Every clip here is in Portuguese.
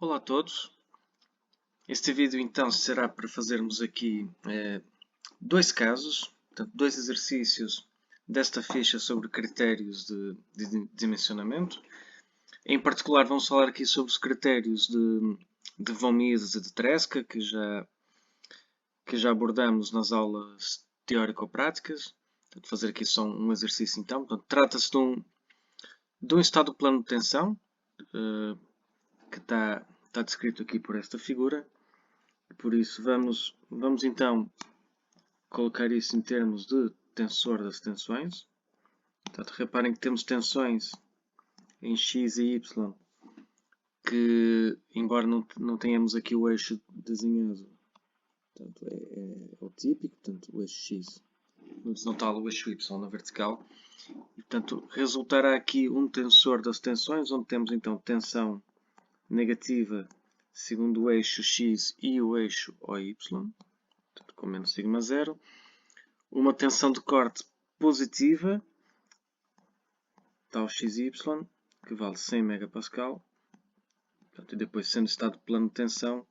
Olá a todos. Este vídeo então será para fazermos aqui dois casos, portanto, dois exercícios desta ficha sobre critérios de dimensionamento. Em particular vamos falar aqui sobre os critérios de von Mises e de Tresca, que já abordamos nas aulas teórico-práticas. Portanto, fazer aqui só um exercício então. Trata-se de um estado plano de tensão, que está descrito aqui por esta figura. Por isso, vamos então colocar isso em termos de tensor das tensões. Portanto, reparem que temos tensões em x e y que, embora não tenhamos aqui o eixo desenhado, portanto, é o típico, portanto, o eixo x no horizontal, o eixo y na vertical. E, portanto, resultará aqui um tensor das tensões, onde temos então tensão negativa segundo o eixo x e o eixo OY, portanto, com menos sigma zero. Uma tensão de corte positiva, tal XY, que vale 100 MPa. Portanto, e depois, sendo estado plano de tensão,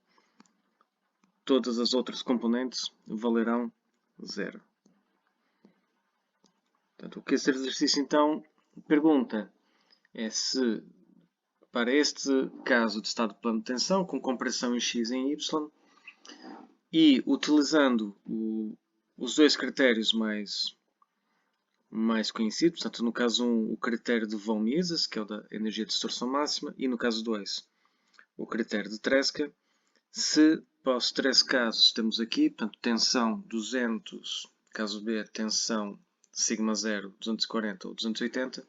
todas as outras componentes valerão zero. Portanto, o que esse exercício então pergunta é se, para este caso de estado plano de tensão, com compressão em x e em y, e utilizando os dois critérios mais conhecidos, portanto, no caso 1, o critério de von Mises, que é o da energia de distorção máxima, e no caso 2, o critério de Tresca, se para os três casos temos aqui, portanto, tensão 200, caso B, tensão sigma 0, 240 ou 280,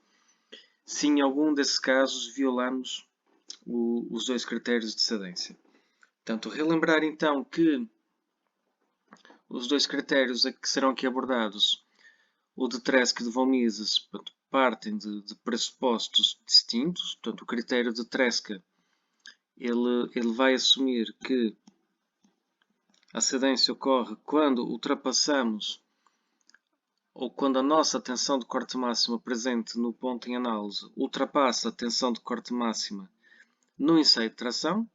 se em algum desses casos violamos os dois critérios de cedência. Portanto, relembrar então que os dois critérios que serão aqui abordados, o de Tresca e de von Mises, partem de pressupostos distintos. Portanto, o critério de Tresca ele vai assumir que a cedência ocorre quando ultrapassamos ou quando a nossa tensão de corte máxima presente no ponto em análise ultrapassa a tensão de corte máxima no ensaio de tração.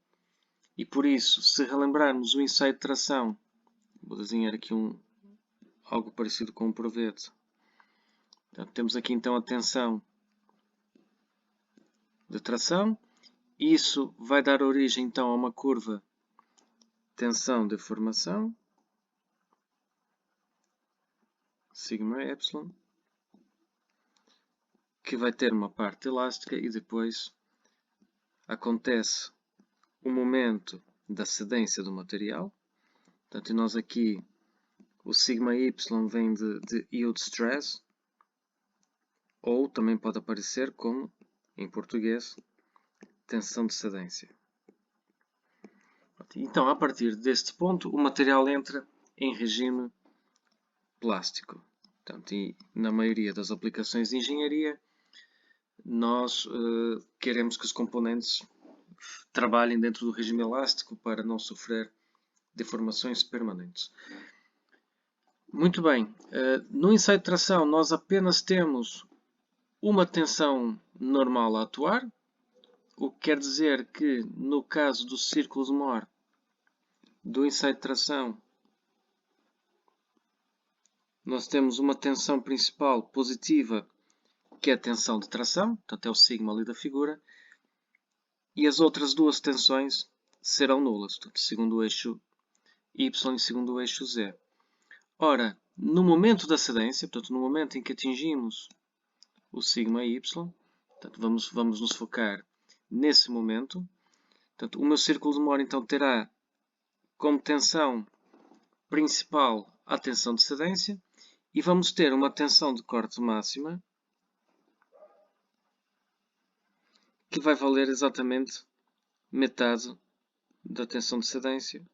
E por isso, se relembrarmos o ensaio de tração, vou desenhar aqui algo parecido com um provete. Então, temos aqui então a tensão de tração. Isso vai dar origem então a uma curva tensão-deformação, sigma epsilon, que vai ter uma parte elástica e depois acontece o momento da cedência do material. Portanto, nós aqui, o sigma y vem de yield stress, ou também pode aparecer como, em português, tensão de cedência. Então, a partir deste ponto, o material entra em regime plástico. Portanto, e na maioria das aplicações de engenharia, nós queremos que os componentes trabalhem dentro do regime elástico para não sofrer deformações permanentes. Muito bem, no ensaio de tração nós apenas temos uma tensão normal a atuar, o que quer dizer que no caso do círculo de Mohr do ensaio de tração nós temos uma tensão principal positiva, que é a tensão de tração, portanto é o sigma ali da figura, e as outras duas tensões serão nulas, portanto, segundo o eixo y e segundo o eixo z. Ora, no momento da cedência, portanto, no momento em que atingimos o sigma y, portanto, vamos nos focar nesse momento. Portanto, o meu círculo de Mohr então terá como tensão principal a tensão de cedência e vamos ter uma tensão de corte máxima que vai valer exatamente metade da tensão de cedência,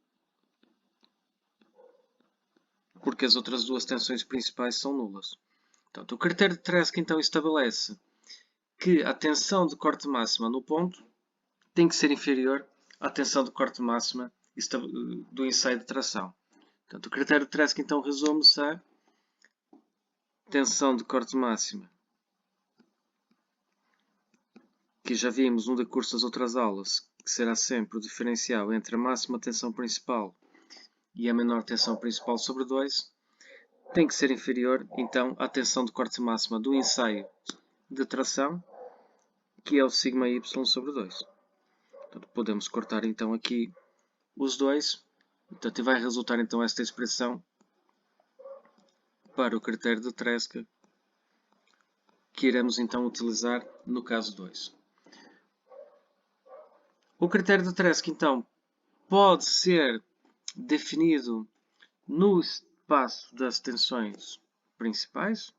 porque as outras duas tensões principais são nulas. Portanto, o critério de Tresca então estabelece que a tensão de corte máxima no ponto tem que ser inferior à tensão de corte máxima do ensaio de tração. Portanto, o critério de Tresca então resume-se a tensão de corte máxima, que já vimos no decurso das outras aulas, que será sempre o diferencial entre a máxima tensão principal e a menor tensão principal sobre 2, tem que ser inferior, então, à tensão de corte máxima do ensaio de tração, que é o σy sobre 2. Portanto, podemos cortar então aqui os dois. Portanto, vai resultar então esta expressão para o critério de Tresca, que iremos então utilizar no caso 2. O critério de Tresca então pode ser definido no espaço das tensões principais,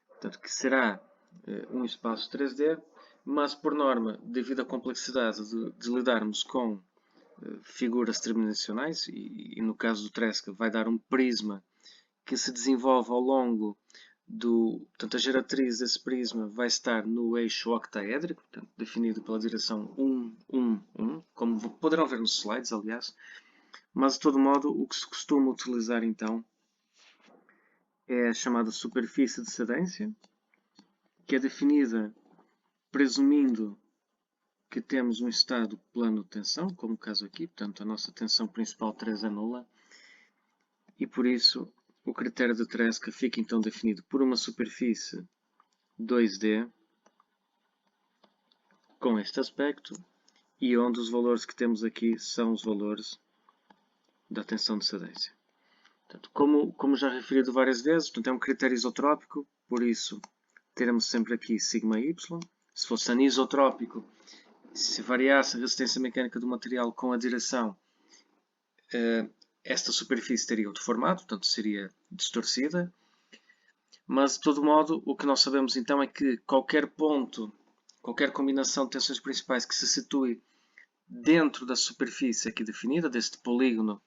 portanto que será um espaço 3D, mas por norma, devido à complexidade de lidarmos com figuras tridimensionais, e no caso do Tresca vai dar um prisma que se desenvolve ao longo portanto, a geratriz desse prisma vai estar no eixo octaédrico, portanto, definido pela direção 1, 1, 1, como poderão ver nos slides, aliás. Mas, de todo modo, o que se costuma utilizar, então, é a chamada superfície de cedência, que é definida presumindo que temos um estado plano de tensão, como o caso aqui, portanto, a nossa tensão principal 3 é nula, e por isso o critério de Tresca fica então definido por uma superfície 2D com este aspecto e onde os valores que temos aqui são os valores da tensão de cedência. Portanto, como já referido várias vezes, portanto, é um critério isotrópico, por isso teremos sempre aqui σy. Se fosse anisotrópico, se variasse a resistência mecânica do material com a direção, esta superfície teria outro formato, portanto seria distorcida. Mas, de todo modo, o que nós sabemos então é que qualquer ponto, qualquer combinação de tensões principais que se situe dentro da superfície aqui definida, deste polígono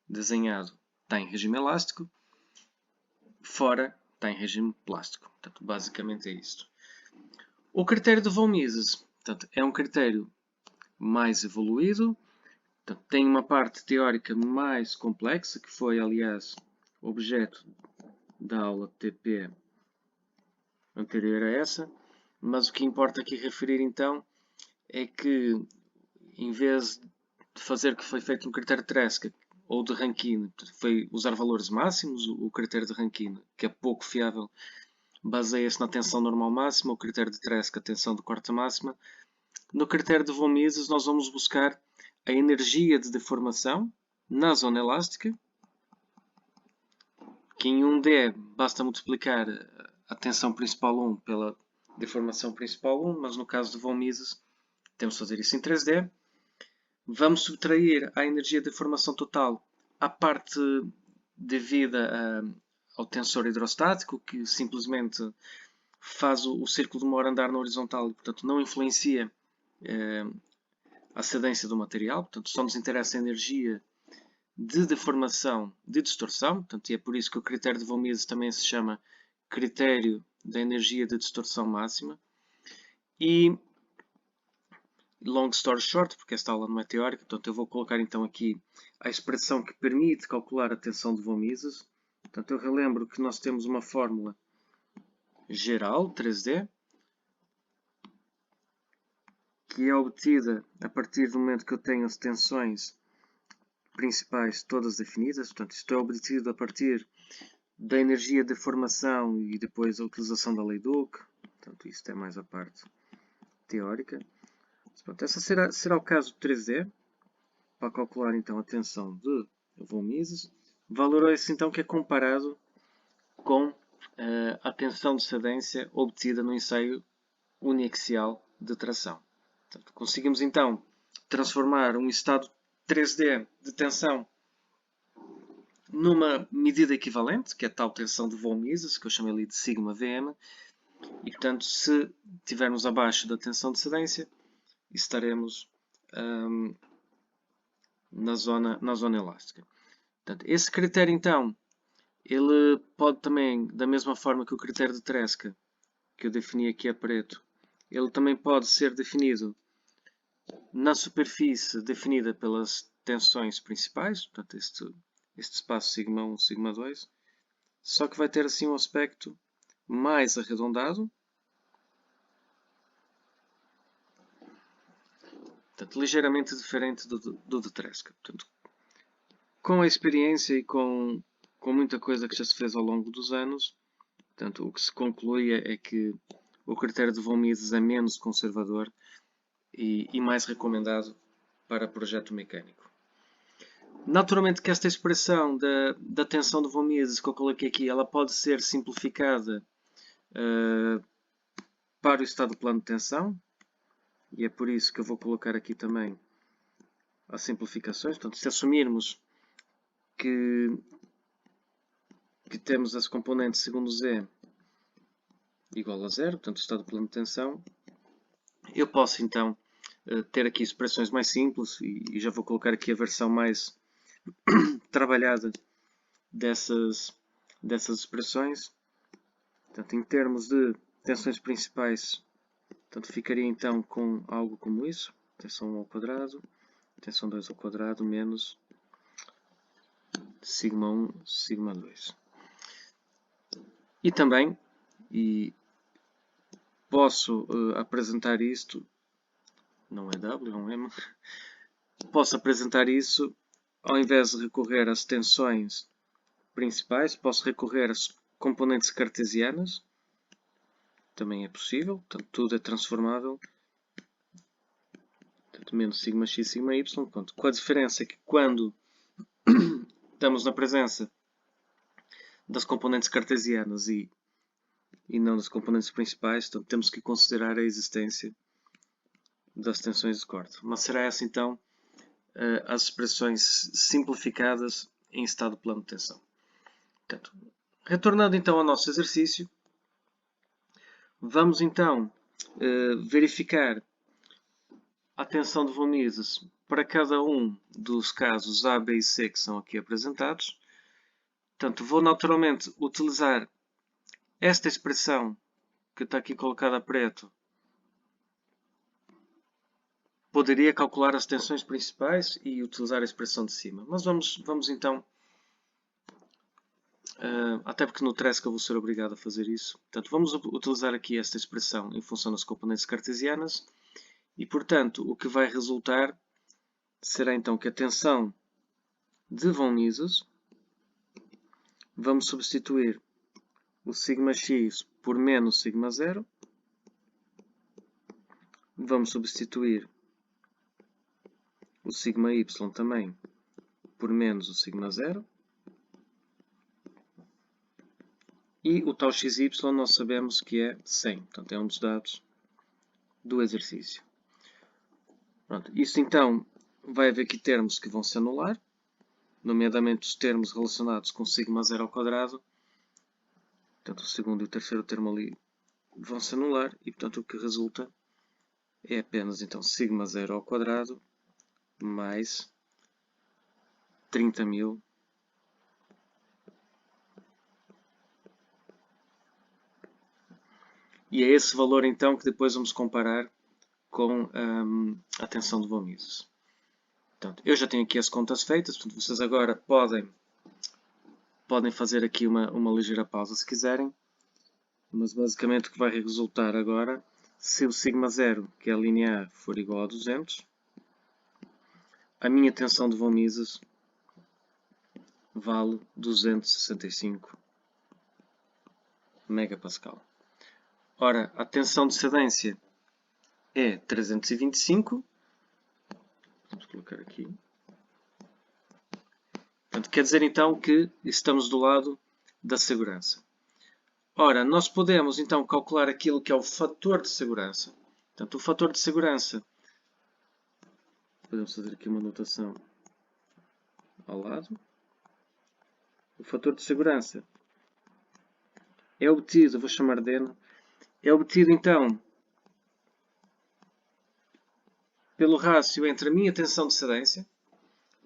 desenhado, está em regime elástico, fora está em regime plástico. Portanto, basicamente é isto. O critério de von Mises, portanto, é um critério mais evoluído, portanto, tem uma parte teórica mais complexa, que foi, aliás, objeto da aula TP anterior a essa, mas o que importa aqui referir então é que, em vez de fazer o que foi feito no critério de Tresca ou de Rankine, foi usar valores máximos, o critério de Rankine, que é pouco fiável, baseia-se na tensão normal máxima, o critério de Tresca, a tensão de corte máxima. No critério de von Mises, nós vamos buscar a energia de deformação na zona elástica, que em 1D basta multiplicar a tensão principal 1 pela deformação principal 1, mas no caso de von Mises temos de fazer isso em 3D. Vamos subtrair a energia de deformação total à parte devida ao tensor hidrostático, que simplesmente faz o círculo de Mohr andar na horizontal e, portanto, não influencia a cedência do material. Portanto, só nos interessa a energia de deformação de distorção. Portanto, e é por isso que o critério de von Mises também se chama critério da energia de distorção máxima. E, long story short, porque esta aula não é teórica, portanto eu vou colocar então aqui a expressão que permite calcular a tensão de von Mises. Portanto, eu relembro que nós temos uma fórmula geral, 3D, que é obtida a partir do momento que eu tenho as tensões principais todas definidas. Portanto, isto é obtido a partir da energia de deformação e depois a utilização da lei do Hooke. Portanto, isto é mais a parte teórica. Pronto, essa será o caso de 3D, para calcular então a tensão de von Mises. Valor esse então que é comparado com a tensão de cedência obtida no ensaio uniaxial de tração. Portanto, conseguimos então transformar um estado 3D de tensão numa medida equivalente, que é a tal tensão de von Mises, que eu chamei ali de sigma Vm, e portanto se estivermos abaixo da tensão de cedência, estaremos na zona elástica. Portanto, esse critério então, ele pode também, da mesma forma que o critério de Tresca, que eu defini aqui a preto, ele também pode ser definido na superfície definida pelas tensões principais, portanto este espaço sigma 1, sigma 2, só que vai ter assim um aspecto mais arredondado, Portanto, ligeiramente diferente do de Tresca. Portanto, com a experiência e com muita coisa que já se fez ao longo dos anos, portanto, o que se conclui é que o critério de von Mises é menos conservador e mais recomendado para projeto mecânico. Naturalmente que esta expressão da tensão de von Mises que eu coloquei aqui, ela pode ser simplificada para o estado plano de tensão, e é por isso que eu vou colocar aqui também as simplificações. Portanto, se assumirmos que temos as componentes segundo Z igual a zero, portanto, o estado plano de tensão, eu posso então ter aqui expressões mais simples e já vou colocar aqui a versão mais trabalhada dessas expressões. Portanto, em termos de tensões principais, portanto, ficaria então com algo como isso: tensão 1 ao quadrado, tensão 2 ao quadrado menos sigma 1, sigma 2. E também posso apresentar isto, não é W, é um M, posso apresentar isso, ao invés de recorrer às tensões principais, posso recorrer às componentes cartesianas, também é possível, portanto tudo é transformável, portanto, menos sigma x, sigma y, portanto, com a diferença que quando estamos na presença das componentes cartesianas e não das componentes principais, então temos que considerar a existência das tensões de corte. Mas será essa então as expressões simplificadas em estado plano de tensão. Portanto, retornando então ao nosso exercício, vamos então verificar a tensão de von Mises para cada um dos casos A, B e C que são aqui apresentados. Portanto, vou naturalmente utilizar esta expressão que está aqui colocada a preto. Poderia calcular as tensões principais e utilizar a expressão de cima. Mas vamos então, até porque no Tresca eu vou ser obrigado a fazer isso. Portanto, vamos utilizar aqui esta expressão em função das componentes cartesianas. E, portanto, o que vai resultar será então que a tensão de von Mises, vamos substituir o sigma x por menos sigma 0. Vamos substituir o sigma y também por menos o sigma 0. E o tau xy nós sabemos que é 100. Portanto, é um dos dados do exercício. Pronto. Isso então vai haver aqui termos que vão se anular, nomeadamente os termos relacionados com sigma 0 ao quadrado. Portanto, o segundo e o terceiro termo ali vão se anular e, portanto, o que resulta é apenas então sigma 0 ao quadrado mais 30.000 e é esse valor então que depois vamos comparar com a tensão de von Mises. Portanto, eu já tenho aqui as contas feitas, portanto, vocês agora podem fazer aqui uma ligeira pausa se quiserem, mas basicamente o que vai resultar agora, se o sigma 0, que é a linha A, for igual a 200, a minha tensão de von Mises vale 265 megapascal. Ora, a tensão de cedência é 325. Vamos colocar aqui. Portanto, quer dizer então que estamos do lado da segurança. Ora, nós podemos então calcular aquilo que é o fator de segurança. Portanto, o fator de segurança, podemos fazer aqui uma notação ao lado. O fator de segurança é obtido, vou chamar de N, é obtido então pelo rácio entre a minha tensão de cedência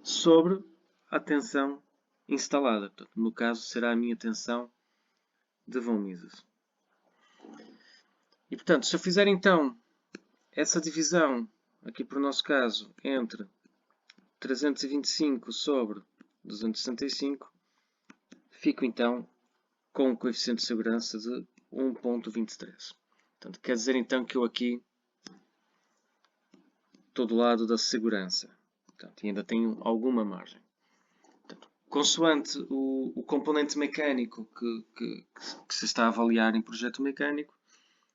sobre a tensão instalada. Portanto, no caso, será a minha tensão de von Mises. E, portanto, se eu fizer então essa divisão, aqui para o nosso caso, entre 325 sobre 265, fico então com um coeficiente de segurança de 1.23. Portanto, quer dizer então que eu aqui todo o lado da segurança. Portanto, ainda tem alguma margem. Portanto, consoante o componente mecânico que se está a avaliar em projeto mecânico,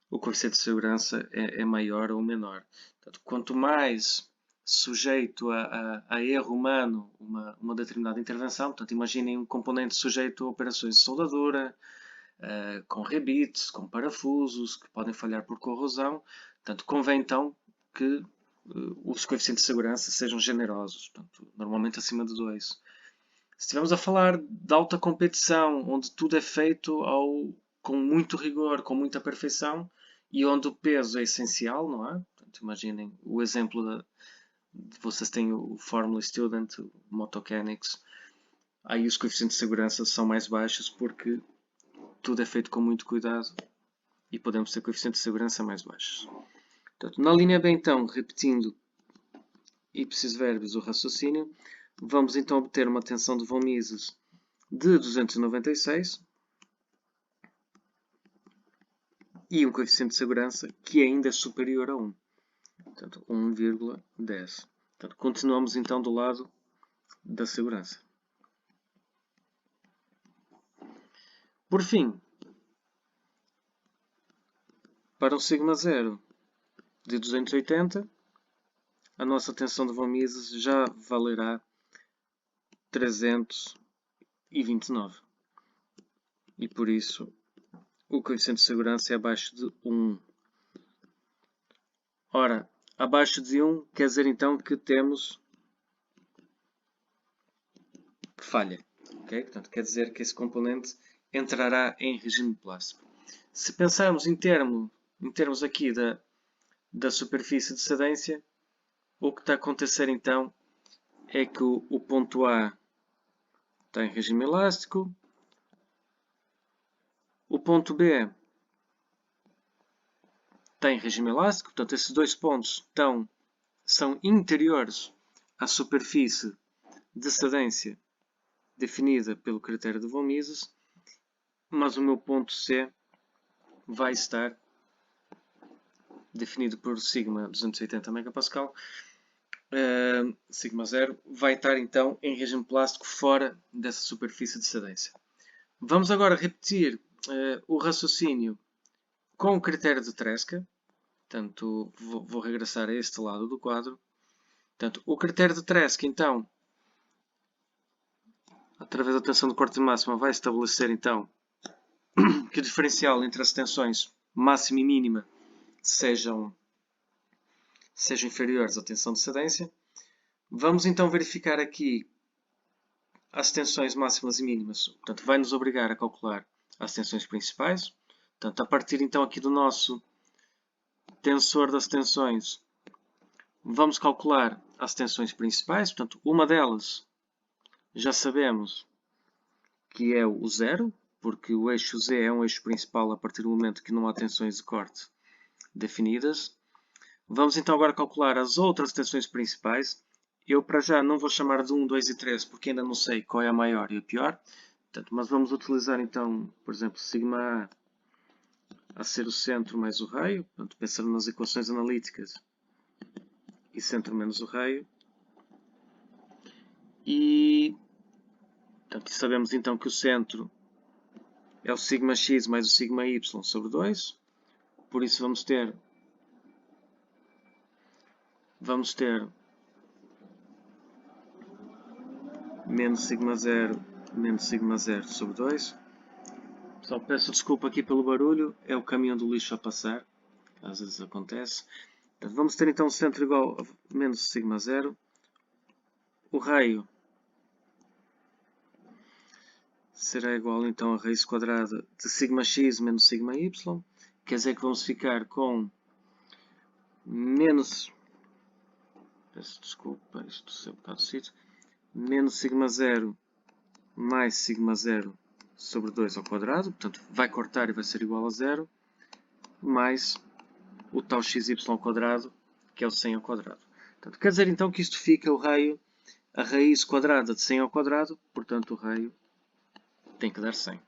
o coeficiente de segurança é maior ou menor. Portanto, quanto mais sujeito a erro humano uma determinada intervenção, portanto, imaginem um componente sujeito a operações de soldadura, com rebites, com parafusos, que podem falhar por corrosão. Portanto, convém então que os coeficientes de segurança sejam generosos, portanto, normalmente acima de 2. Se estivermos a falar de alta competição, onde tudo é feito com muito rigor, com muita perfeição, e onde o peso é essencial, não é? Portanto, imaginem o exemplo vocês têm o Formula Student, o Motocanics, aí os coeficientes de segurança são mais baixos porque tudo é feito com muito cuidado e podemos ter coeficientes de segurança mais baixos. Portanto, na linha B, então, repetindo ipsis verbis o raciocínio, vamos então obter uma tensão de von Mises de 296 e um coeficiente de segurança que ainda é superior a 1. Portanto, 1,10. Portanto, continuamos então do lado da segurança. Por fim, para o sigma 0 de 280, a nossa tensão de von Mises já valerá 329. E por isso, o coeficiente de segurança é abaixo de 1. Ora, abaixo de 1 quer dizer então que temos falha. Okay? Portanto, quer dizer que esse componente entrará em regime plástico. Se pensarmos em termos aqui da superfície de cedência, o que está a acontecer então é que o ponto A está em regime elástico, o ponto B está em regime elástico, portanto esses dois pontos são interiores à superfície de cedência definida pelo critério de von Mises, mas o meu ponto C vai estar definido por sigma 280 MPa, sigma 0, vai estar então em regime plástico fora dessa superfície de cedência. Vamos agora repetir o raciocínio com o critério de Tresca. Portanto, vou regressar a este lado do quadro. Portanto, o critério de Tresca, então, através da tensão de corte máxima, vai estabelecer então que o diferencial entre as tensões máxima e mínima sejam inferiores à tensão de cedência. Vamos então verificar aqui as tensões máximas e mínimas. Portanto, vai nos obrigar a calcular as tensões principais. Portanto, a partir então aqui do nosso tensor das tensões, vamos calcular as tensões principais. Portanto, uma delas já sabemos que é o zero, porque o eixo Z é um eixo principal a partir do momento que não há tensões de corte definidas. Vamos então agora calcular as outras tensões principais. Eu para já não vou chamar de 1, 2 e 3 porque ainda não sei qual é a maior e a pior. Portanto, mas vamos utilizar então, por exemplo, sigma A ser o centro mais o raio. Portanto, pensando nas equações analíticas e centro menos o raio. E portanto, sabemos então que o centro é o sigma x mais o sigma y sobre 2. Por isso vamos ter menos sigma 0 sobre 2. Pessoal, peço desculpa aqui pelo barulho, é o caminhão do lixo a passar, às vezes acontece. Vamos ter então o centro igual a menos sigma 0. O raio será igual então a raiz quadrada de sigma x menos sigma y. Quer dizer que vamos ficar com menos... Peço desculpa, isto é um bocado de sítio. Menos sigma 0 mais sigma 0 sobre 2 ao quadrado. Portanto, vai cortar e vai ser igual a 0. Mais o tal xy ao quadrado, que é o 100 ao quadrado. Portanto, quer dizer então que isto fica o raio, a raiz quadrada de 100 ao quadrado. Portanto, o raio tem que dar 100.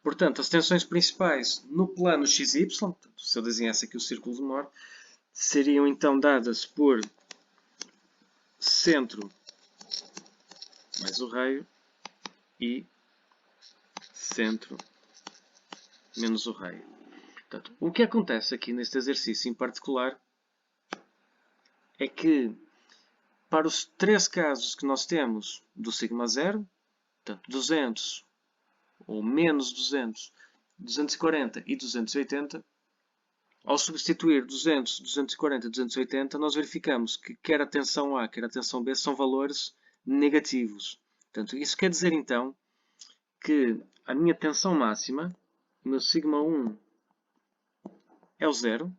Portanto, as tensões principais no plano xy, portanto, se eu desenhasse aqui o círculo de Moore, seriam então dadas por centro mais o raio e centro menos o raio. Portanto, o que acontece aqui neste exercício em particular é que para os 3 casos que nós temos do sigma zero, portanto 200 ou menos 200, 240 e 280, ao substituir 200, 240 e 280, nós verificamos que quer a tensão A, quer a tensão B são valores negativos. Portanto, isso quer dizer então que a minha tensão máxima, o meu sigma 1 é o zero,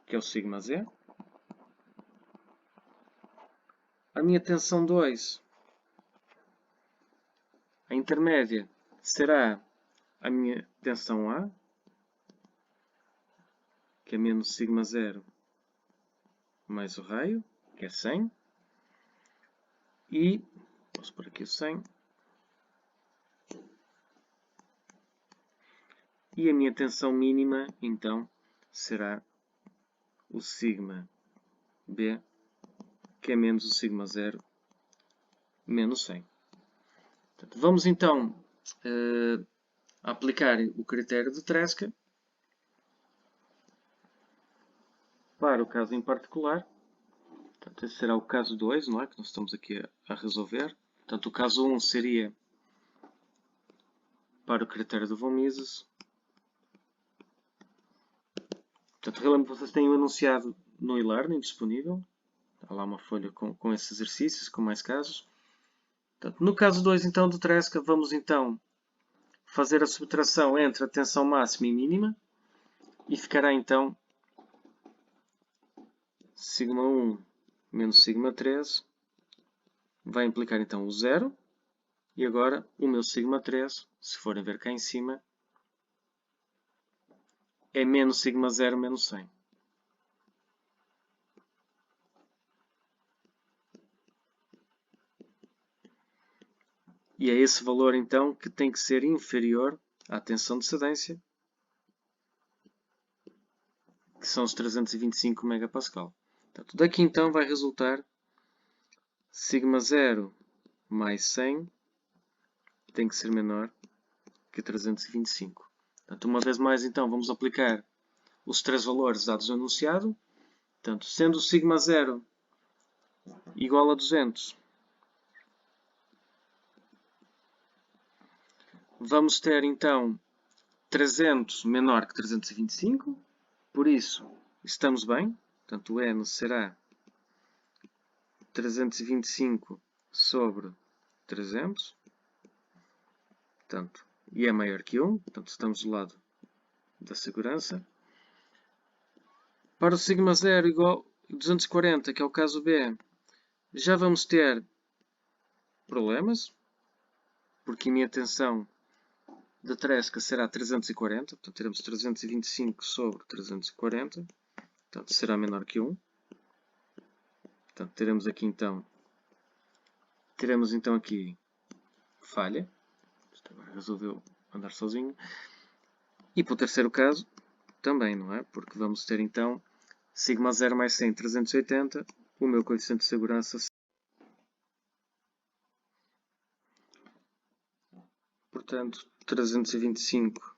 que é o sigma Z. A minha tensão 2, a intermédia, será a minha tensão A, que é menos sigma 0 mais o raio, que é 100. E, posso pôr aqui o 100. E a minha tensão mínima, então, será o sigma B, que é menos o sigma 0 menos 100. Portanto, vamos então aplicar o critério de Tresca para o caso em particular. Portanto, esse será o caso 2, não é? Que nós estamos aqui a resolver. Portanto, o caso 1 seria para o critério de von Mises. Portanto, relembro que vocês têm o enunciado no e-learning disponível. Há lá uma folha com esses exercícios, com mais casos. Portanto, no caso 2, então, do Tresca, vamos então fazer a subtração entre a tensão máxima e mínima. E ficará então sigma 1 menos sigma 3 vai implicar então o 0. E agora o meu sigma 3, se forem ver cá em cima, é menos sigma 0 menos 100. E é esse valor então que tem que ser inferior à tensão de cedência, que são os 325 megapascal. Portanto, daqui então vai resultar sigma 0 mais 100 tem que ser menor que 325. Portanto, uma vez mais então vamos aplicar os 3 valores dados no enunciado. Portanto, sendo o sigma 0 igual a 200, vamos ter então 300 menor que 325, por isso estamos bem. Portanto, o n será 325 sobre 300, portanto, e é maior que 1, portanto estamos do lado da segurança. Para o sigma 0 igual a 240, que é o caso B, já vamos ter problemas, porque a minha tensão de Tresca será 340, portanto teremos 325 sobre 340, portanto será menor que 1. Portanto teremos então aqui falha. Isto agora resolveu andar sozinho. E para o terceiro caso, também, não é? Porque vamos ter então sigma 0 mais 100, 380, o meu coeficiente de segurança. Portanto, 325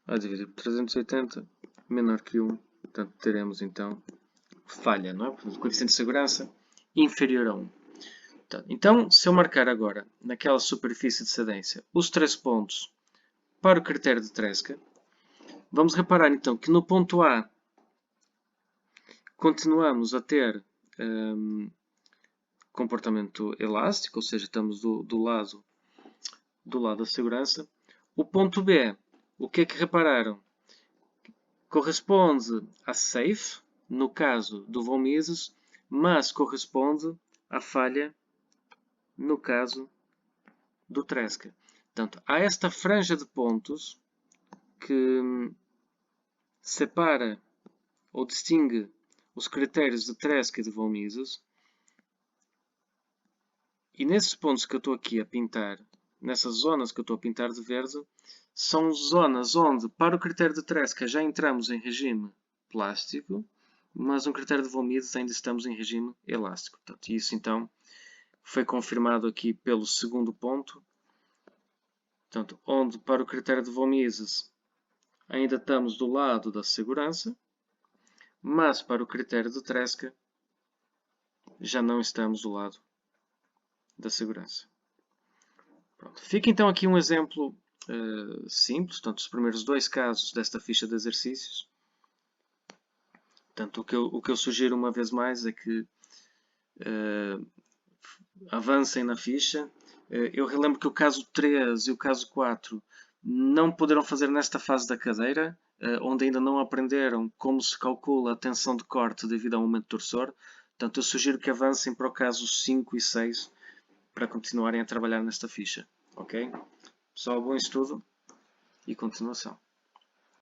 a dividir por 380, menor que 1. Portanto, teremos então falha, não é? Portanto, o coeficiente de segurança inferior a 1. Então, se eu marcar agora, naquela superfície de cedência, os 3 pontos para o critério de Tresca, vamos reparar então que no ponto A continuamos a ter comportamento elástico, ou seja, estamos do lado da segurança. O ponto B, o que é que repararam? Corresponde a safe, no caso do von Mises, mas corresponde à falha no caso do Tresca. Portanto, há esta franja de pontos que separa ou distingue os critérios de Tresca e de von Mises. E nesses pontos que eu estou aqui a pintar, nessas zonas que eu estou a pintar de verde, são zonas onde, para o critério de Tresca, já entramos em regime plástico, mas um critério de von Mises ainda estamos em regime elástico. Portanto, isso então foi confirmado aqui pelo segundo ponto. Portanto, onde para o critério de von Mises ainda estamos do lado da segurança, mas para o critério de Tresca já não estamos do lado da segurança. Pronto. Fica então aqui um exemplo simples, portanto, os primeiros dois casos desta ficha de exercícios. Portanto, o que eu sugiro uma vez mais é que avancem na ficha. Eu relembro que o caso 3 e o caso 4 não poderão fazer nesta fase da cadeira, onde ainda não aprenderam como se calcula a tensão de corte devido ao momento torçor. Portanto, eu sugiro que avancem para o caso 5 e 6 para continuarem a trabalhar nesta ficha. Ok? Pessoal, bom estudo e continuação.